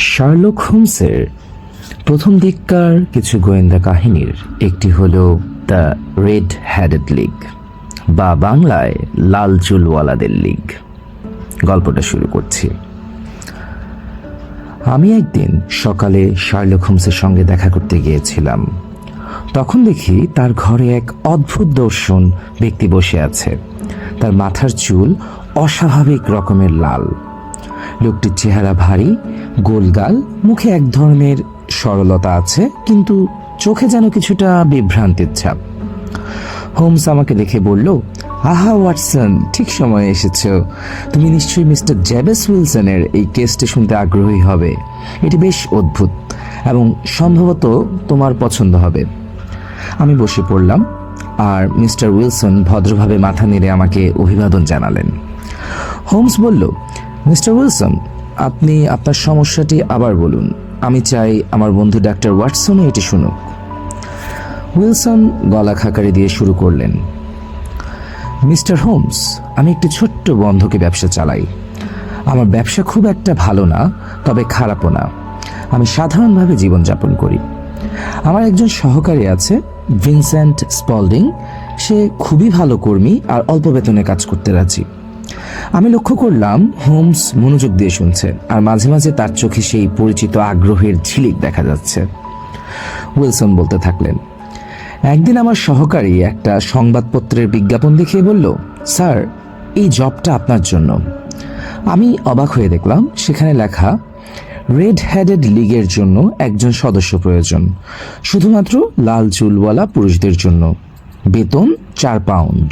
Sherlock হোমসের প্রথম দিককার কিছু গোয়েন্দা কাহিনীর একটি হলো দ্য রেড হ্যাডেড লিগ বা বাংলায় লাল চুলওয়ালাদের লিগ। গল্পটা শুরু করছি। আমি একদিন সকালে শার্লক হোমসের সঙ্গে দেখা করতে গিয়েছিলাম। তখন দেখি তার ঘরে এক অদ্ভুত দর্শন ব্যক্তি বসে আছে। তার মাথার চুল অস্বাভাবিক রকমের লাল। লোকটির চেহারা ভারী, গোলগাল, মুখে এক ধরনের সরলতা আছে, কিন্তু চোখে যেন কিছুটা বিভ্রান্তির ছাপ। হোমস আমাকে দেখে বলল, আহা ওয়াটসন, ঠিক সময়ে এসেছো। তুমি নিশ্চয়ই মিস্টার জেবেস উইলসনের এই কেসটি শুনতে আগ্রহী হবে। এটি বেশ অদ্ভুত এবং সম্ভবত তোমার পছন্দ হবে। আমি বসে পড়লাম আর মিস্টার উইলসন ভদ্রভাবে মাথা নেড়ে আমাকে অভিবাদন জানালেন। হোমস বলল, মিস্টার উইলসন, আপনি আপনার সমস্যাটি আবার বলুন। আমি চাই আমার বন্ধু ডাক্তার ওয়াটসনও এটি শুনুক। উইলসন গলা খাকারি দিয়ে শুরু করলেন, মিস্টার হোমস, আমি একটি ছোট্ট বন্ধকি ব্যবসা চালাই। আমার ব্যবসা খুব একটা ভালো না, তবে খারাপও না। আমি সাধারণভাবে জীবনযাপন করি। আমার একজন সহকারী আছে, ভিনসেন্ট স্পল্ডিং। সে খুবই ভালো কর্মী আর অল্প বেতনে কাজ করতে রাজি। আমি লক্ষ্য করলাম হোমস মনোযোগ দিয়ে শুনছে আর মাঝে মাঝে তার চোখে সেই পরিচিত আগ্রহের ঝিলিক দেখা যাচ্ছে। উইলসন বলতে থাকলেন, একদিন আমার সহকারী একটা সংবাদপত্রের বিজ্ঞাপন দেখিয়ে বলল, স্যার, এই জবটা আপনার জন্য। আমি অবাক হয়ে দেখলাম সেখানে লেখা, রেড হ্যাডেড লিগের জন্য একজন সদস্য প্রয়োজন, শুধুমাত্র লাল চুলওয়ালা পুরুষদের জন্য, বেতন 4 পাউন্ড।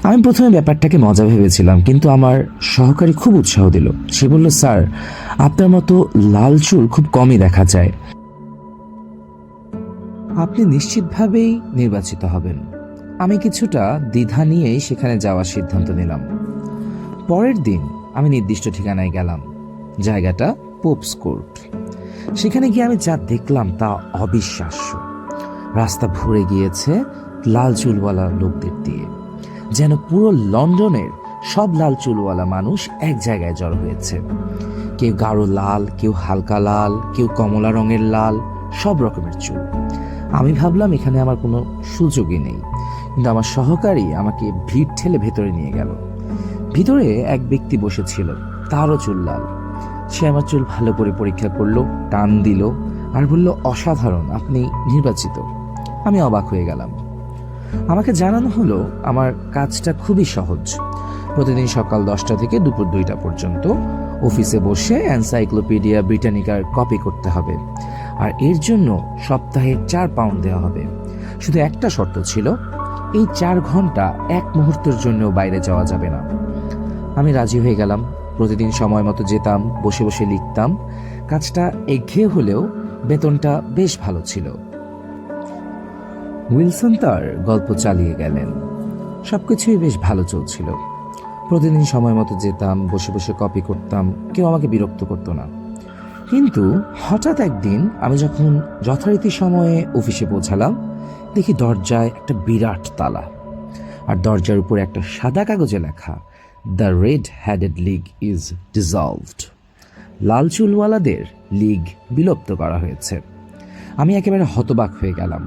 আমি প্রথমে ব্যাপারটাকে মজা ভেবেছিলাম, কিন্তু আমার সহকারী খুব উৎসাহ দিল। সে বলল, স্যার, আপনার মতো লাল চুল খুব কমই দেখা যায়। আপনি নিশ্চিতভাবেই নির্বাচিত হবেন। আমি কিছুটা দ্বিধা নিয়েই সেখানে যাওয়ার সিদ্ধান্ত নিলাম। পরের দিন আমি নির্দিষ্ট ঠিকানায় গেলাম। জায়গাটা পোপস কোর্ট। সেখানে গিয়ে আমি যা দেখলাম তা অবিশ্বাস্য। রাস্তা ভরে গিয়েছে লাল চুলওয়ালা লোকদের দিয়ে, যেন পুরো লন্ডনের সব লাল চুলওয়ালা মানুষ এক জায়গায় জড়ো হয়েছে। কেউ গাঢ় লাল, কেউ হালকা লাল, কেউ কমলা রঙের লাল, সব রকমের চুল। আমি ভাবলাম এখানে আমার কোনো সুযোগই নেই, কিন্তু আমার সহকারী আমাকে ভিড় ঠেলে ভেতরে নিয়ে গেল। ভিতরে এক ব্যক্তি বসেছিল, তারও চুল লাল। সে আমার চুল ভালো করে পরীক্ষা করলো, টান দিল আর বলল, অসাধারণ, আপনি নির্বাচিত। আমি অবাক হয়ে গেলাম। আমাকে জানানো হলো আমার কাজটা খুবই সহজ। প্রতিদিন সকাল 10টা থেকে দুপুর 2টা পর্যন্ত অফিসে বসে এনসাইক্লোপিডিয়া ব্রিটানিকার কপি করতে হবে, আর এর জন্য সপ্তাহে 4 পাউন্ড দেওয়া হবে। শুধু একটা শর্ত ছিল, এই 4 ঘন্টা এক মুহূর্তের জন্য বাইরে যাওয়া যাবে না। আমি রাজি হয়ে গেলাম। প্রতিদিন সময় মতো যেতাম, বসে বসে লিখতাম। কাজটা একঘেয়ে হলেও বেতনটা বেশ ভালো ছিল। উইলসন তার গল্প চালিয়ে গেলেন। সবকিছুই বেশ ভালো চলছিল। প্রতিদিন সময় মতো যেতাম, বসে বসে কপি করতাম, কেউ আমাকে বিরক্ত করতো না। কিন্তু হঠাৎ একদিন আমি যখন যথারীতি সময়ে অফিসে পৌঁছালাম, দেখি দরজায় একটা বিরাট তালা, আর দরজার উপর একটা সাদা কাগজে লেখা, the red headed league is dissolved. লাল চুলওয়ালাদের লিগ বিলুপ্ত করা হয়েছে। আমি একেবারে হতবাক হয়ে গেলাম।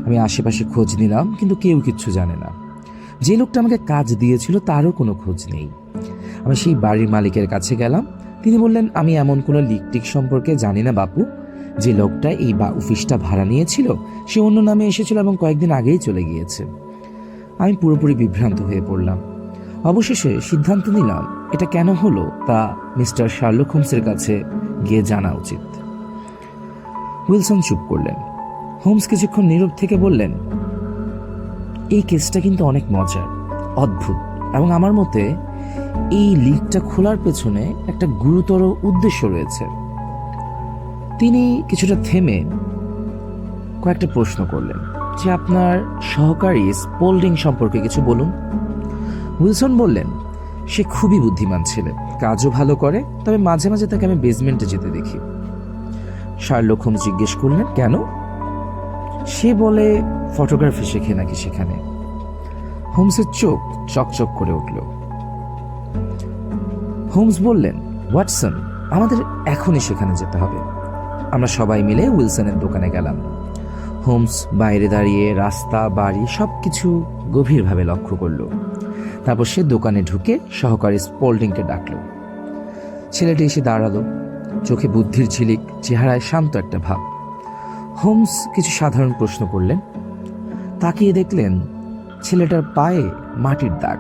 আমি আশেপাশে খোঁজ নিলাম, কিন্তু কেউ কিচ্ছু জানে না। যে লোকটা আমাকে কাজ দিয়েছিল তারও কোনো খোঁজ নেই। আমি সেই বাড়ির মালিকের কাছে গেলাম। তিনি বললেন, আমি এমন কোনো লিগ টিক সম্পর্কে জানি না বাপু। যে লোকটা এই অফিসটা ভাড়া নিয়েছিল সে অন্য নামে এসেছিল এবং কয়েকদিন আগেই চলে গিয়েছে। আমি পুরোপুরি বিভ্রান্ত হয়ে পড়লাম। অবশেষে সিদ্ধান্ত নিলাম এটা কেন হলো তা মিস্টার শার্লক হোমসের কাছে গিয়ে জানা উচিত। উইলসন চুপ করলেন। হোমস কিছুক্ষণ নীরব থেকে বললেন, এই কেসটা কিন্তু অনেক মজার, অদ্ভুত, এবং আমার মতে এই লিগটা খোলার পেছনে একটা গুরুতর উদ্দেশ্য রয়েছে। তিনি কিছুটা থেমে কয়েকটা প্রশ্ন করলেন, যে আপনার সহকারী স্পোল্ডিং সম্পর্কে কিছু বলুন। উইলসন বললেন, সে খুবই বুদ্ধিমান ছেলে, কাজও ভালো করে, তবে মাঝে মাঝে তাকে আমি বেসমেন্টে যেতে দেখি। শার্লক হোমস জিজ্ঞেস করলেন, কেন? সে বলে ফটোগ্রাফি শেখে নাকি সেখানে। হোমসের চোখ চকচক করে উঠল। হোমস বললেন, ওয়াটসন, আমাদের এখনই সেখানে যেতে হবে। আমরা সবাই মিলে উইলসনের দোকানে গেলাম। হোমস বাইরে দাঁড়িয়ে রাস্তা বাড়ি সব কিছু গভীরভাবে লক্ষ্য করল। তারপর সে দোকানে ঢুকে সহকারী স্পল্ডিংকে ডাকল। ছেলেটি এসে দাঁড়ালো, চোখে বুদ্ধির ঝিলিক, চেহারায় শান্ত একটা ভাব। হোমস কিছু সাধারণ প্রশ্ন করলেন। তাকিয়ে দেখলেন ছেলেটার পায়ে মাটির দাগ।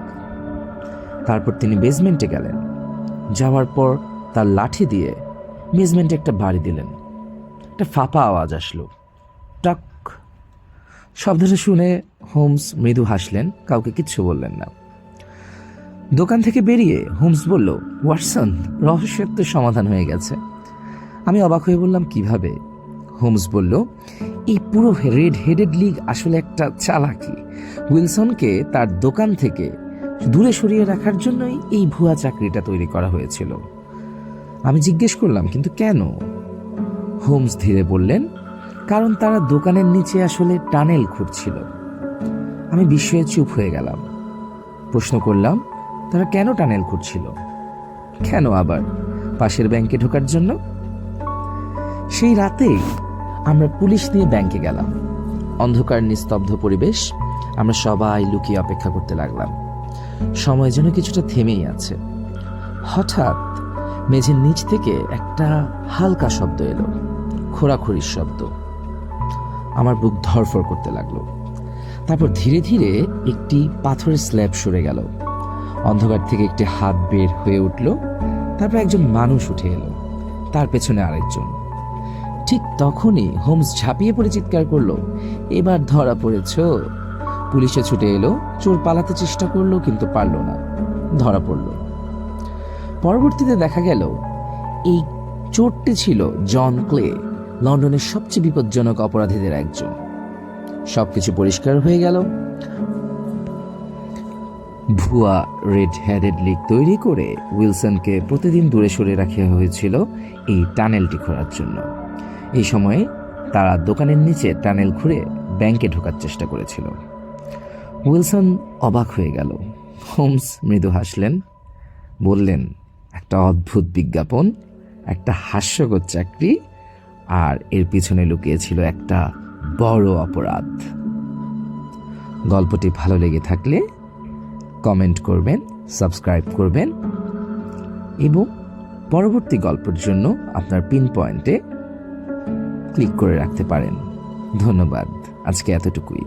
তারপর তিনি বেসমেন্টে গেলেন। যাওয়ার পর তার লাঠি দিয়ে বেসমেন্টে একটা বাড়ি দিলেন। একটা ফাঁপা আওয়াজ আসলো, টক। শব্দটা শুনে হোমস মৃদু হাসলেন, কাউকে কিচ্ছু বললেন না। দোকান থেকে বেরিয়ে হোমস বলল, ওয়াটসন, রহস্যের তো সমাধান হয়ে গেছে। আমি অবাক হয়ে বললাম, কিভাবে? হোমস বলল, এই পুরো রেড হেডেড লিগ আসলে একটা চালাকি। উইলসনকে তার দোকান থেকে দূরে সরিয়ে রাখার জন্যই এই ভুয়া চাকরিটা তৈরি করা হয়েছিল। আমি জিজ্ঞেস করলাম, কিন্তু কেন? হোমস ধীরে বললেন, কারণ তারা দোকানের নিচে আসলে টানেল খুঁড়ছিল। আমি বিস্ময়ে চুপ হয়ে গেলাম। প্রশ্ন করলাম, তারা কেন টানেল খুঁড়ছিল? কেন আবার? পাশের ব্যাংকে ঢোকার জন্য? সেই রাতেই আমরা পুলিশ নিয়ে ব্যাংকে গেলাম। অন্ধকার নিস্তব্ধ পরিবেশ, আমরা সবাই লুকিয়ে অপেক্ষা করতে লাগলাম। সময় যেন কিছুটা থেমেই আছে। হঠাৎ মেঝের নিচ থেকে একটা হালকা শব্দ এলো, খোঁড়াখুড়ির শব্দ। আমার বুক ধড়ফড় করতে লাগলো। তারপর ধীরে ধীরে একটি পাথরের স্ল্যাব সরে গেল। অন্ধকার থেকে একটি হাত বের হয়ে উঠল। তারপর একজন মানুষ উঠে এলো, তার পেছনে আরেকজন। ঠিক তখনই হোমস ঝাঁপিয়ে পড়ে চিৎকার করলো, এবার ধরা পড়েছ। পুলিশে ছুটে এলো। চোর পালাতে চেষ্টা করলো, কিন্তু পারল না, ধরা পড়ল। পরবর্তীতে দেখা গেল এই চোরটি ছিল জন ক্লে, লন্ডনের সবচেয়ে বিপজ্জনক অপরাধীদের একজন। সবকিছু পরিষ্কার হয়ে গেল। ভুয়া রেড হেডেড লিগ তৈরি করে উইলসনকে প্রতিদিন দূরে সরে রাখা হয়েছিল এই টানেলটি খোঁড়ার জন্য। এই সময়ে তারা দোকানের নিচে টানেল খুঁড়ে ব্যাংকে ঢোকার চেষ্টা করেছিল। উইলসন অবাক হয়ে গেল। হোমস মৃদু হাসলেন, বললেন, একটা অদ্ভুত বিজ্ঞাপন, একটা হাস্যকর চাকরি, আর এর পিছনে লুকিয়েছিল একটা বড় অপরাধ। গল্পটি ভালো লেগে থাকলে কমেন্ট করবেন, সাবস্ক্রাইব করবেন এবং পরবর্তী গল্পের জন্য আপনার পিন পয়েন্টে ক্লিক করে রাখতে পারেন। ধন্যবাদ। আজকে এতটুকুই।